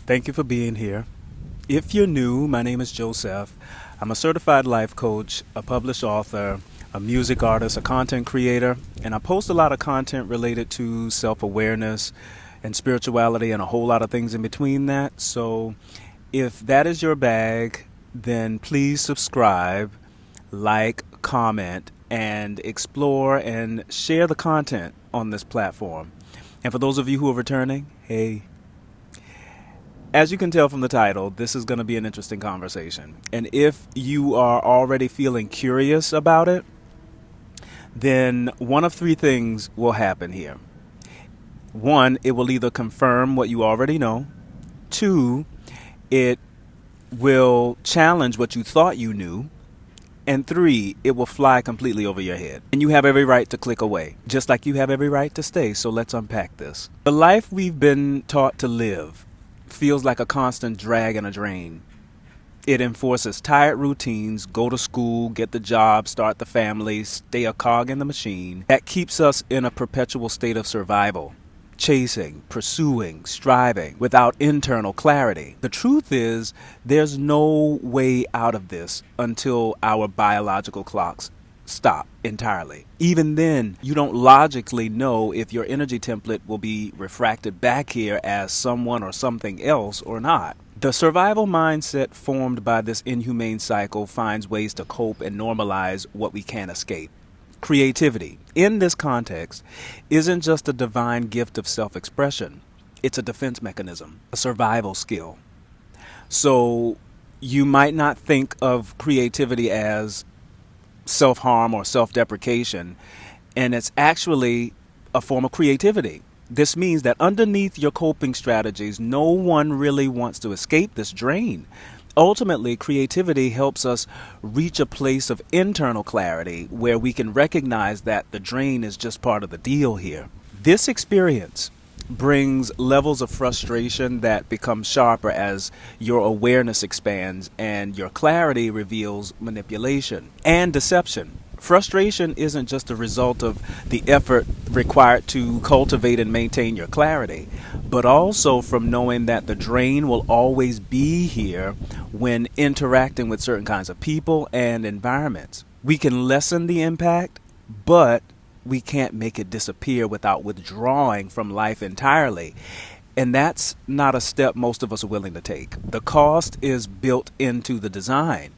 Thank you for being here. If you're new, my name is Joseph. I'm a certified life coach, a published author, a music artist, a content creator, and I post a lot of content related to self awareness and spirituality and a whole lot of things in between that. So if that is your bag, then please subscribe, like, comment, and explore and share the content on this platform. And for those of you who are returning, hey, as you can tell from the title, this is going to be an interesting conversation. And if you are already feeling curious about it, then one of three things will happen here. One, it will either confirm what you already know. Two, it will challenge what you thought you knew. And three, it will fly completely over your head. And you have every right to click away, just like you have every right to stay. So let's unpack this. The life we've been taught to live feels like a constant drag and a drain. It enforces tired routines, go to school, get the job, start the family, stay a cog in the machine. That keeps us in a perpetual state of survival, chasing, pursuing, striving without internal clarity. The truth is, there's no way out of this until our biological clocks stop entirely. Even then, you don't logically know if your energy template will be refracted back here as someone or something else or not. The survival mindset formed by this inhumane cycle finds ways to cope and normalize what we can't escape. Creativity, in this context, isn't just a divine gift of self-expression. It's a defense mechanism, a survival skill. So you might not think of creativity as self-harm or self-deprecation, and it's actually a form of creativity. This means that underneath your coping strategies, no one really wants to escape this drain. Ultimately, creativity helps us reach a place of internal clarity where we can recognize that the drain is just part of the deal here. This experience brings levels of frustration that become sharper as your awareness expands and your clarity reveals manipulation and deception. Frustration isn't just a result of the effort required to cultivate and maintain your clarity, but also from knowing that the drain will always be here when interacting with certain kinds of people and environments. We can lessen the impact, but we can't make it disappear without withdrawing from life entirely. And that's not a step most of us are willing to take. The cost is built into the design.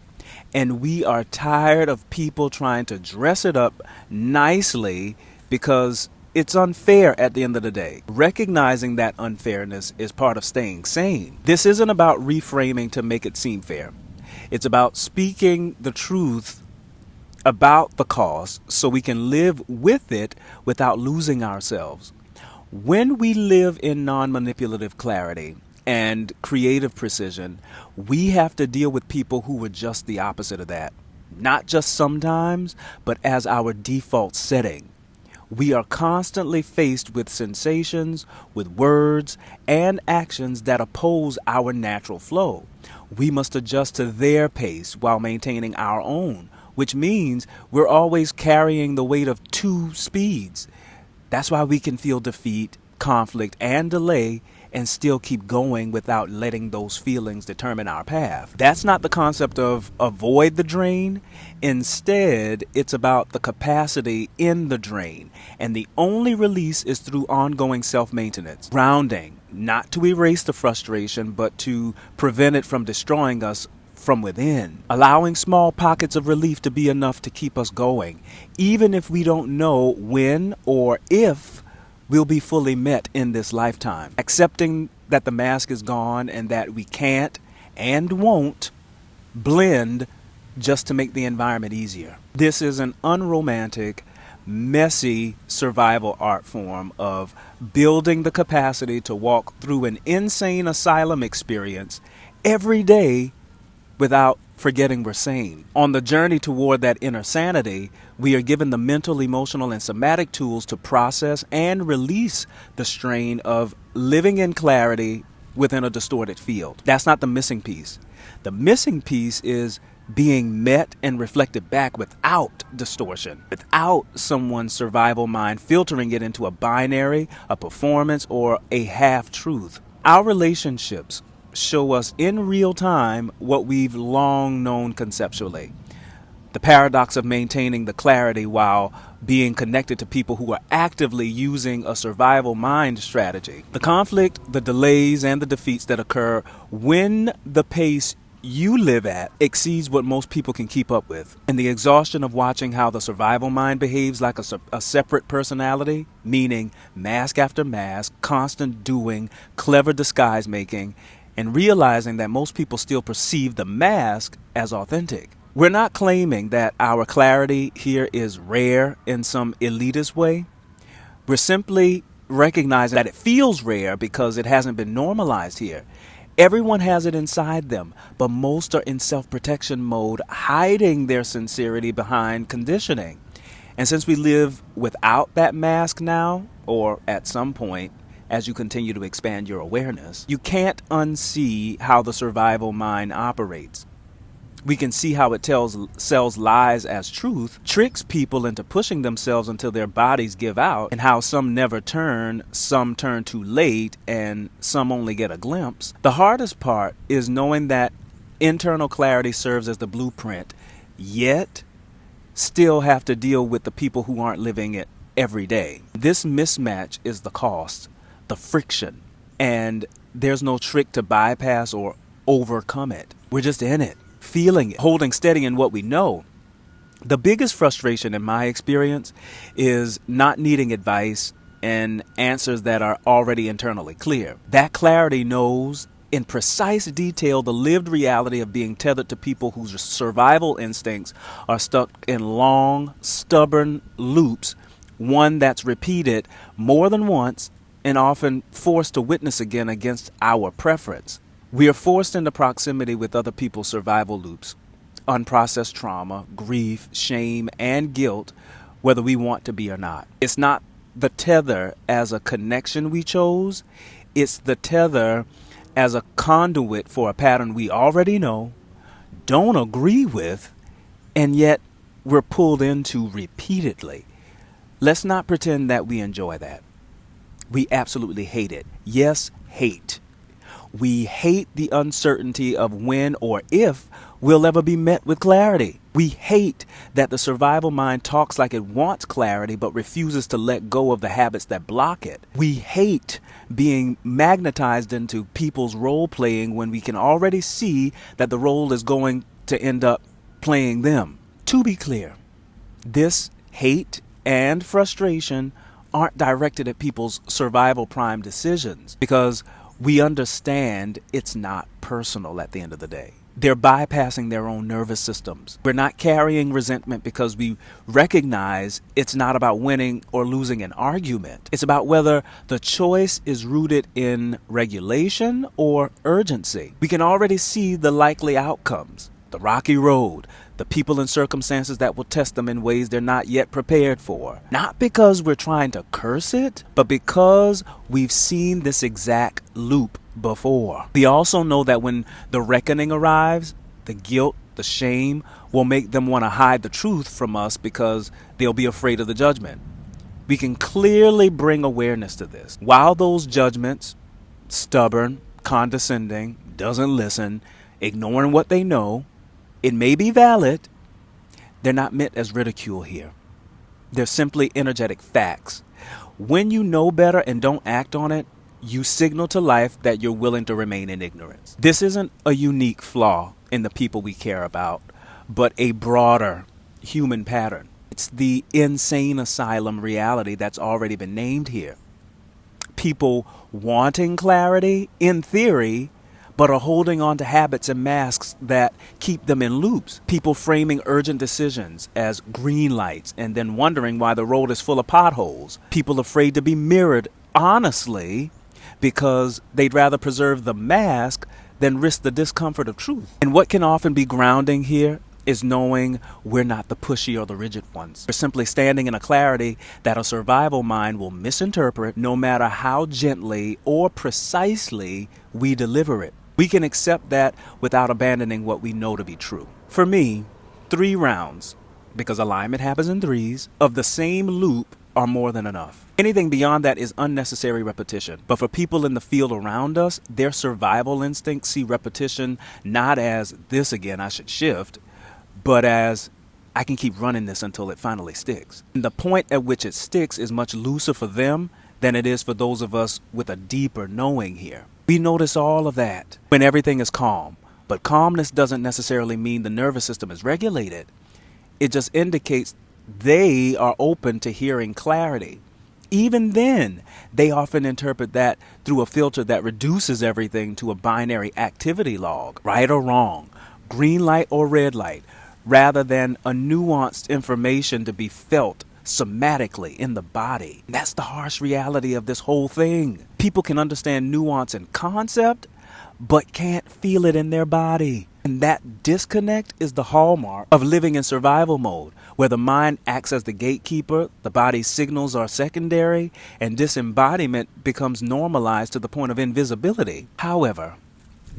And we are tired of people trying to dress it up nicely because it's unfair at the end of the day. Recognizing that unfairness is part of staying sane. This isn't about reframing to make it seem fair. It's about speaking the truth about the cost so we can live with it without losing ourselves. When we live in non-manipulative clarity and creative precision, we have to deal with people who are just the opposite of that. Not just sometimes, but as our default setting. We are constantly faced with sensations, with words, and actions that oppose our natural flow. We must adjust to their pace while maintaining our own, which means we're always carrying the weight of two speeds. That's why we can feel defeat, conflict, and delay and still keep going without letting those feelings determine our path. That's not the concept of avoid the drain. Instead, it's about the capacity in the drain. And the only release is through ongoing self-maintenance. Grounding, not to erase the frustration, but to prevent it from destroying us from within, allowing small pockets of relief to be enough to keep us going, even if we don't know when or if we'll be fully met in this lifetime. Accepting that the mask is gone and that we can't and won't blend just to make the environment easier. This is an unromantic, messy survival art form of building the capacity to walk through an insane asylum experience every day without forgetting we're sane. On the journey toward that inner sanity, we are given the mental, emotional, and somatic tools to process and release the strain of living in clarity within a distorted field. That's not the missing piece. The missing piece is being met and reflected back without distortion, without someone's survival mind filtering it into a binary, a performance, or a half-truth. Our relationships show us in real time what we've long known conceptually. The paradox of maintaining the clarity while being connected to people who are actively using a survival mind strategy. The conflict, the delays, and the defeats that occur when the pace you live at exceeds what most people can keep up with. And the exhaustion of watching how the survival mind behaves like a separate personality, meaning mask after mask, constant doing, clever disguise making, and realizing that most people still perceive the mask as authentic. We're not claiming that our clarity here is rare in some elitist way. We're simply recognizing that it feels rare because it hasn't been normalized here. Everyone has it inside them, but most are in self-protection mode, hiding their sincerity behind conditioning. And since we live without that mask now, or at some point, as you continue to expand your awareness, you can't unsee how the survival mind operates. We can see how it sells lies as truth, tricks people into pushing themselves until their bodies give out, and how some never turn, some turn too late, and some only get a glimpse. The hardest part is knowing that internal clarity serves as the blueprint, yet still have to deal with the people who aren't living it every day. This mismatch is the cost, the friction, and there's no trick to bypass or overcome it. We're just in it, feeling it, holding steady in what we know. The biggest frustration in my experience is not needing advice and answers that are already internally clear. That clarity knows in precise detail the lived reality of being tethered to people whose survival instincts are stuck in long, stubborn loops, one that's repeated more than once and often forced to witness again against our preference. We are forced into proximity with other people's survival loops, unprocessed trauma, grief, shame, and guilt, whether we want to be or not. It's not the tether as a connection we chose. It's the tether as a conduit for a pattern we already know, don't agree with, and yet we're pulled into repeatedly. Let's not pretend that we enjoy that. We absolutely hate it. Yes, hate. We hate the uncertainty of when or if we'll ever be met with clarity. We hate that the survival mind talks like it wants clarity but refuses to let go of the habits that block it. We hate being magnetized into people's role playing when we can already see that the role is going to end up playing them. To be clear, this hate and frustration aren't directed at people's survival prime decisions because we understand it's not personal at the end of the day. They're bypassing their own nervous systems. We're not carrying resentment because we recognize it's not about winning or losing an argument. It's about whether the choice is rooted in regulation or urgency. We can already see the likely outcomes, the rocky road, the people and circumstances that will test them in ways they're not yet prepared for. Not because we're trying to curse it, but because we've seen this exact loop before. We also know that when the reckoning arrives, the guilt, the shame will make them want to hide the truth from us because they'll be afraid of the judgment. We can clearly bring awareness to this. While those judgments, stubborn, condescending, doesn't listen, ignoring what they know, it may be valid, they're not meant as ridicule here. They're simply energetic facts. When you know better and don't act on it, you signal to life that you're willing to remain in ignorance. This isn't a unique flaw in the people we care about, but a broader human pattern. It's the insane asylum reality that's already been named here. People wanting clarity, in theory, but are holding on to habits and masks that keep them in loops. People framing urgent decisions as green lights and then wondering why the road is full of potholes. People afraid to be mirrored honestly because they'd rather preserve the mask than risk the discomfort of truth. And what can often be grounding here is knowing we're not the pushy or the rigid ones. We're simply standing in a clarity that a survival mind will misinterpret no matter how gently or precisely we deliver it. We can accept that without abandoning what we know to be true. For me, 3 rounds, because alignment happens in threes, of the same loop are more than enough. Anything beyond that is unnecessary repetition. But for people in the field around us, their survival instincts see repetition not as this again, I should shift, but as I can keep running this until it finally sticks. And the point at which it sticks is much looser for them than it is for those of us with a deeper knowing here. We notice all of that when everything is calm. But calmness doesn't necessarily mean the nervous system is regulated. It just indicates they are open to hearing clarity. Even then, they often interpret that through a filter that reduces everything to a binary activity log, right or wrong, green light or red light, rather than a nuanced information to be felt somatically in the body. And that's the harsh reality of this whole thing. People can understand nuance and concept, but can't feel it in their body. And that disconnect is the hallmark of living in survival mode, where the mind acts as the gatekeeper, the body's signals are secondary, and disembodiment becomes normalized to the point of invisibility. However,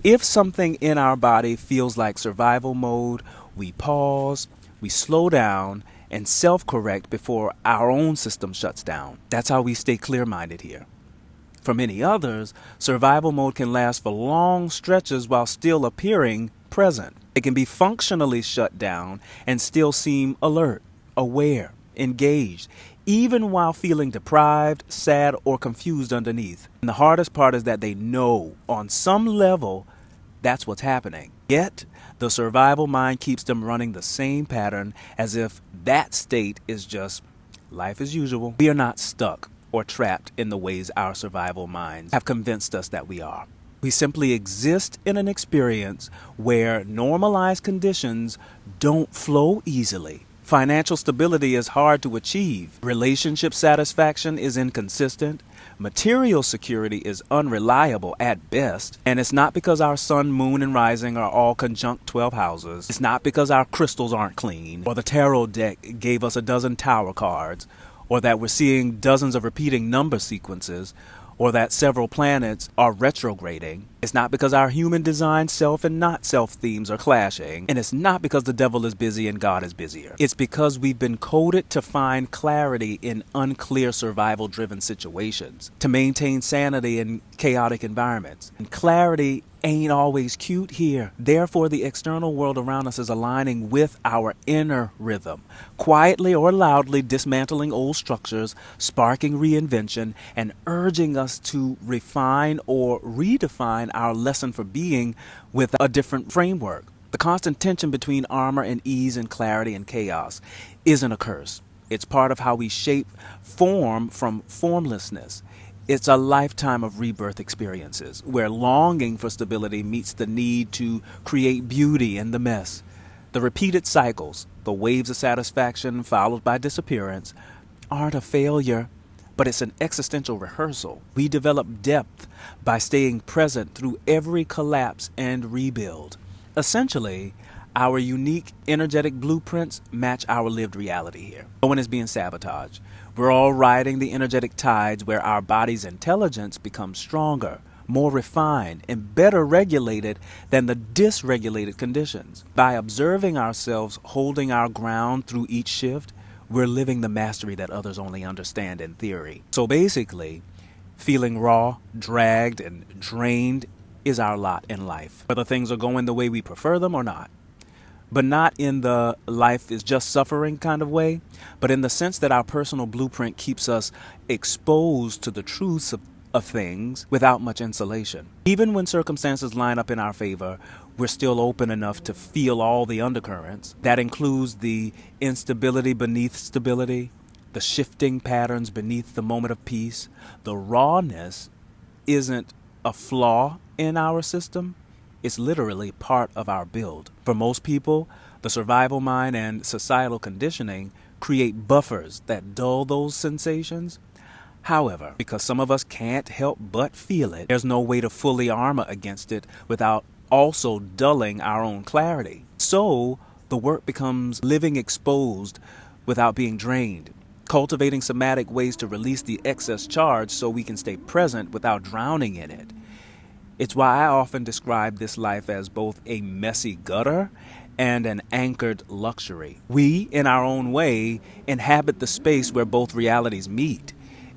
if something in our body feels like survival mode, we pause, we slow down, and self-correct before our own system shuts down. That's how we stay clear-minded here. For many others, survival mode can last for long stretches while still appearing present. It can be functionally shut down and still seem alert, aware, engaged, even while feeling deprived, sad, or confused underneath. And the hardest part is that they know on some level that's what's happening. Yet, the survival mind keeps them running the same pattern as if that state is just life as usual. We are not stuck or trapped in the ways our survival minds have convinced us that we are. We simply exist in an experience where normalized conditions don't flow easily. Financial stability is hard to achieve. Relationship satisfaction is inconsistent. Material security is unreliable at best. And it's not because our sun, moon, and rising are all conjunct 12 houses. It's not because our crystals aren't clean, or the tarot deck gave us a dozen tower cards, or that we're seeing dozens of repeating number sequences, or that several planets are retrograding. It's not because our human design self and not self themes are clashing. And it's not because the devil is busy and God is busier. It's because we've been coded to find clarity in unclear survival driven situations, to maintain sanity in chaotic environments. And clarity ain't always cute here. Therefore, the external world around us is aligning with our inner rhythm, quietly or loudly dismantling old structures, sparking reinvention, and urging us to refine or redefine our lesson for being with a different framework. The constant tension between armor and ease and clarity and chaos isn't a curse. It's part of how we shape form from formlessness. It's a lifetime of rebirth experiences where longing for stability meets the need to create beauty in the mess. The repeated cycles, the waves of satisfaction followed by disappearance, aren't a failure, but it's an existential rehearsal. We develop depth by staying present through every collapse and rebuild. Essentially, our unique energetic blueprints match our lived reality here. No one is being sabotaged. We're all riding the energetic tides where our body's intelligence becomes stronger, more refined, and better regulated than the dysregulated conditions. By observing ourselves holding our ground through each shift, we're living the mastery that others only understand in theory. So basically, feeling raw, dragged, and drained is our lot in life, whether things are going the way we prefer them or not. But not in the life is just suffering kind of way, but in the sense that our personal blueprint keeps us exposed to the truths of things without much insulation. Even when circumstances line up in our favor, we're still open enough to feel all the undercurrents. That includes the instability beneath stability, the shifting patterns beneath the moment of peace. The rawness isn't a flaw in our system. It's literally part of our build. For most people, the survival mind and societal conditioning create buffers that dull those sensations. However, because some of us can't help but feel it, there's no way to fully armor against it without also dulling our own clarity. So, the work becomes living exposed without being drained, cultivating somatic ways to release the excess charge so we can stay present without drowning in it. It's why I often describe this life as both a messy gutter and an anchored luxury. We, in our own way, inhabit the space where both realities meet,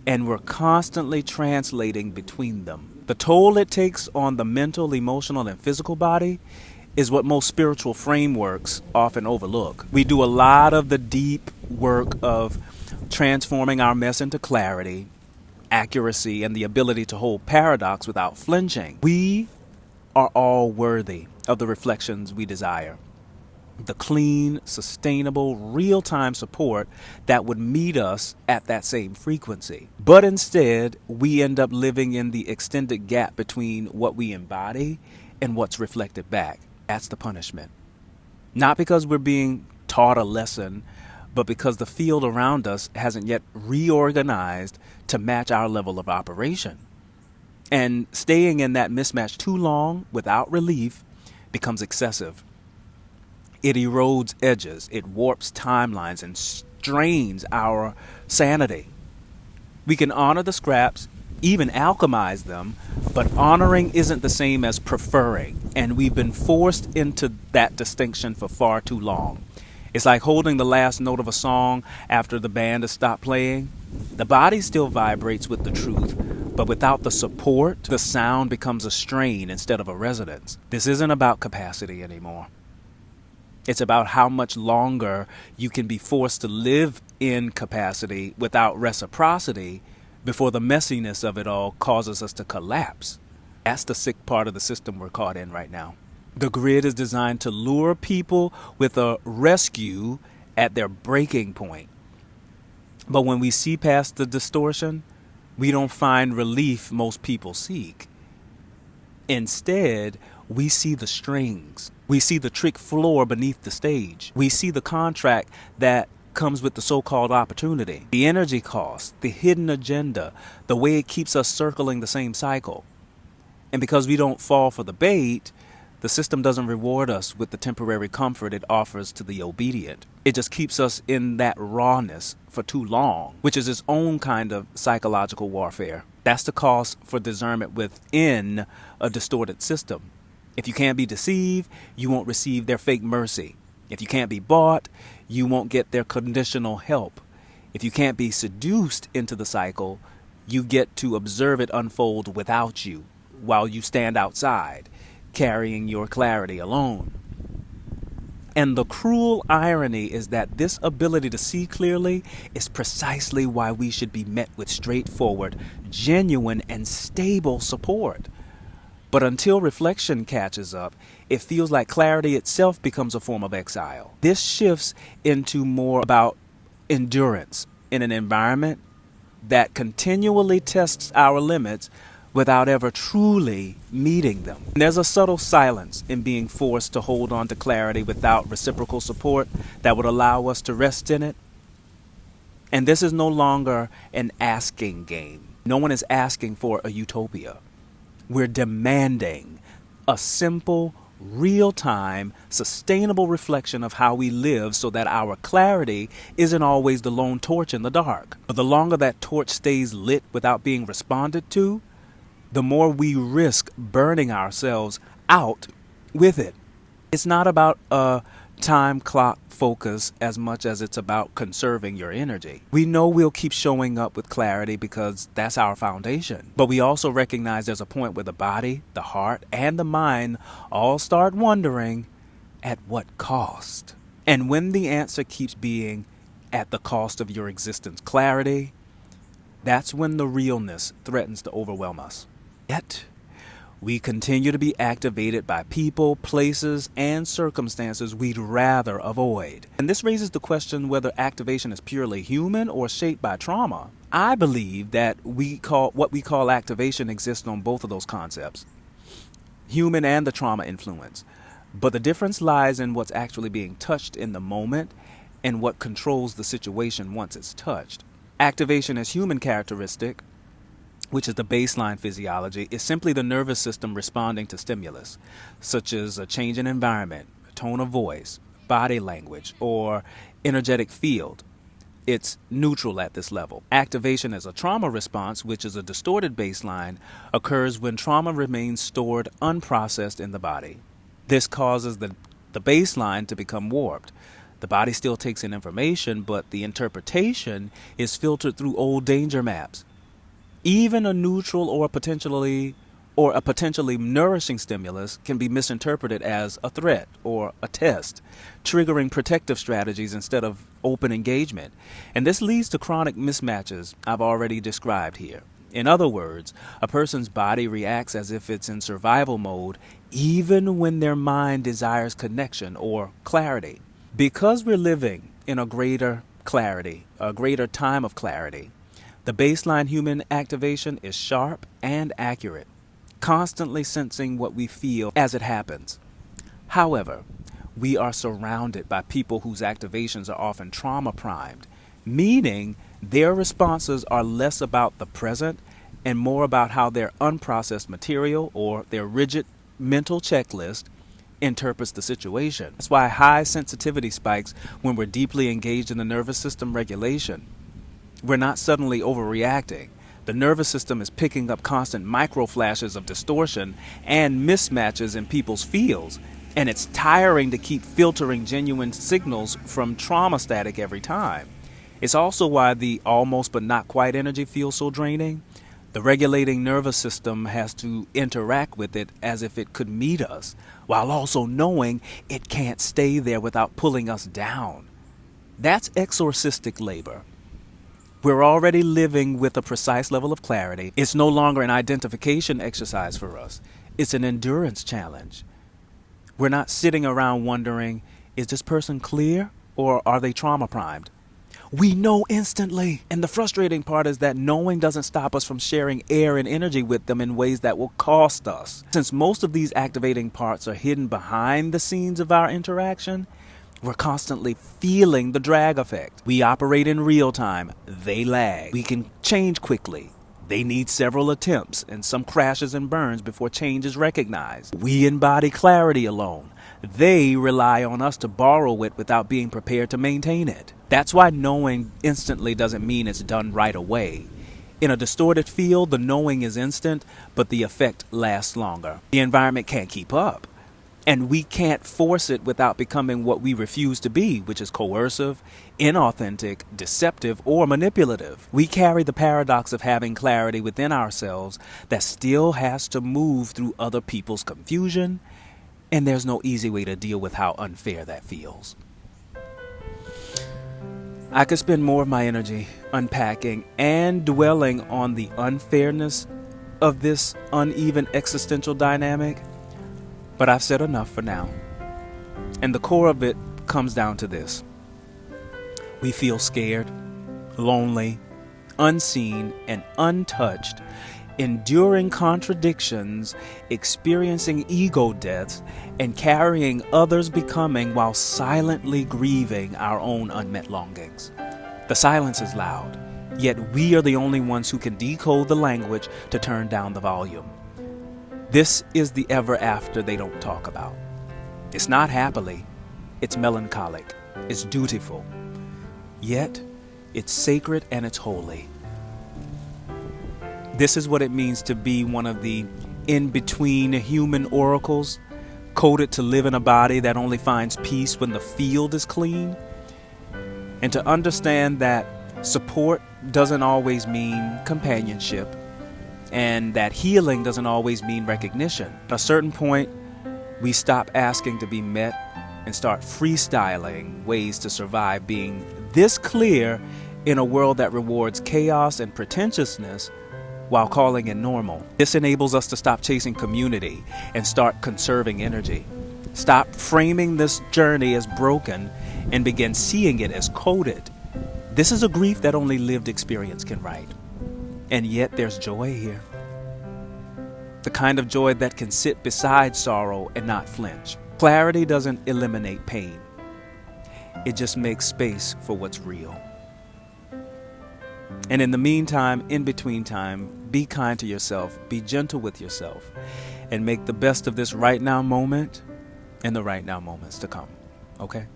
and we're constantly translating between them. The toll it takes on the mental, emotional, and physical body is what most spiritual frameworks often overlook. We do a lot of the deep work of transforming our mess into clarity, accuracy, and the ability to hold paradox without flinching. We are all worthy of the reflections we desire. The clean, sustainable, real-time support that would meet us at that same frequency. But instead, we end up living in the extended gap between what we embody and what's reflected back. That's the punishment. Not because we're being taught a lesson, but because the field around us hasn't yet reorganized to match our level of operation. And staying in that mismatch too long without relief becomes excessive. It erodes edges, it warps timelines, and strains our sanity. We can honor the scraps, even alchemize them, but honoring isn't the same as preferring, and we've been forced into that distinction for far too long. It's like holding the last note of a song after the band has stopped playing. The body still vibrates with the truth, but without the support, the sound becomes a strain instead of a resonance. This isn't about capacity anymore. It's about how much longer you can be forced to live in capacity without reciprocity before the messiness of it all causes us to collapse. That's the sick part of the system we're caught in right now. The grid is designed to lure people with a rescue at their breaking point. But when we see past the distortion, we don't find relief most people seek. Instead, we see the strings. We see the trick floor beneath the stage. We see the contract that comes with the so-called opportunity, the energy cost, the hidden agenda, the way it keeps us circling the same cycle. And because we don't fall for the bait, the system doesn't reward us with the temporary comfort it offers to the obedient. It just keeps us in that rawness for too long, which is its own kind of psychological warfare. That's the cost for discernment within a distorted system. If you can't be deceived, you won't receive their fake mercy. If you can't be bought, you won't get their conditional help. If you can't be seduced into the cycle, you get to observe it unfold without you, while you stand outside, carrying your clarity alone. And the cruel irony is that this ability to see clearly is precisely why we should be met with straightforward, genuine, and stable support. But until reflection catches up, it feels like clarity itself becomes a form of exile. This shifts into more about endurance in an environment that continually tests our limits without ever truly meeting them. And there's a subtle silence in being forced to hold on to clarity without reciprocal support that would allow us to rest in it. And this is no longer an asking game. No one is asking for a utopia. We're demanding a simple, real-time, sustainable reflection of how we live so that our clarity isn't always the lone torch in the dark. But the longer that torch stays lit without being responded to, the more we risk burning ourselves out with it. It's not about a time clock focus as much as it's about conserving your energy. We know we'll keep showing up with clarity because that's our foundation. But we also recognize there's a point where the body, the heart, and the mind all start wondering, at what cost? And when the answer keeps being, at the cost of your existence clarity, that's when the realness threatens to overwhelm us. Yet, we continue to be activated by people, places, and circumstances we'd rather avoid. And this raises the question whether activation is purely human or shaped by trauma. I believe that what we call activation exists on both of those concepts, human and the trauma influence. But the difference lies in what's actually being touched in the moment and what controls the situation once it's touched. Activation as human characteristic, which is the baseline physiology, is simply the nervous system responding to stimulus, such as a change in environment, a tone of voice, body language, or energetic field. It's neutral at this level. Activation as a trauma response, which is a distorted baseline, occurs when trauma remains stored unprocessed in the body. This causes the the baseline to become warped. The body still takes in information, but the interpretation is filtered through old danger maps. Even a neutral or a potentially nourishing stimulus can be misinterpreted as a threat or a test, triggering protective strategies instead of open engagement. And this leads to chronic mismatches I've already described here. In other words, a person's body reacts as if it's in survival mode even when their mind desires connection or clarity. Because we're living in a greater time of clarity, the baseline human activation is sharp and accurate, constantly sensing what we feel as it happens. However, we are surrounded by people whose activations are often trauma primed, meaning their responses are less about the present and more about how their unprocessed material or their rigid mental checklist interprets the situation. That's why high sensitivity spikes when we're deeply engaged in the nervous system regulation. We're not suddenly overreacting. The nervous system is picking up constant micro flashes of distortion and mismatches in people's fields, and it's tiring to keep filtering genuine signals from trauma static every time. It's also why the almost but not quite energy feels so draining. The regulating nervous system has to interact with it as if it could meet us, while also knowing it can't stay there without pulling us down. That's exorcistic labor. We're already living with a precise level of clarity. It's no longer an identification exercise for us. It's an endurance challenge. We're not sitting around wondering, is this person clear or are they trauma primed? We know instantly. And the frustrating part is that knowing doesn't stop us from sharing air and energy with them in ways that will cost us. Since most of these activating parts are hidden behind the scenes of our interaction, we're constantly feeling the drag effect. We operate in real time. They lag. We can change quickly. They need several attempts and some crashes and burns before change is recognized. We embody clarity alone. They rely on us to borrow it without being prepared to maintain it. That's why knowing instantly doesn't mean it's done right away. In a distorted field, the knowing is instant, but the effect lasts longer. The environment can't keep up. And we can't force it without becoming what we refuse to be, which is coercive, inauthentic, deceptive, or manipulative. We carry the paradox of having clarity within ourselves that still has to move through other people's confusion, and there's no easy way to deal with how unfair that feels. I could spend more of my energy unpacking and dwelling on the unfairness of this uneven existential dynamic, but I've said enough for now. And the core of it comes down to this. We feel scared, lonely, unseen, and untouched, enduring contradictions, experiencing ego deaths, and carrying others' becoming while silently grieving our own unmet longings. The silence is loud, yet we are the only ones who can decode the language to turn down the volume. This is the ever after they don't talk about. It's not happily, it's melancholic, it's dutiful. Yet, it's sacred and it's holy. This is what it means to be one of the in-between human oracles, coded to live in a body that only finds peace when the field is clean. And to understand that support doesn't always mean companionship, and that healing doesn't always mean recognition. At a certain point, we stop asking to be met and start freestyling ways to survive being this clear in a world that rewards chaos and pretentiousness while calling it normal. This enables us to stop chasing community and start conserving energy. Stop framing this journey as broken and begin seeing it as coded. This is a grief that only lived experience can write. And yet there's joy here. The kind of joy that can sit beside sorrow and not flinch. Clarity doesn't eliminate pain. It just makes space for what's real. And in the meantime, in between time, be kind to yourself, be gentle with yourself, and make the best of this right now moment and the right now moments to come. Okay?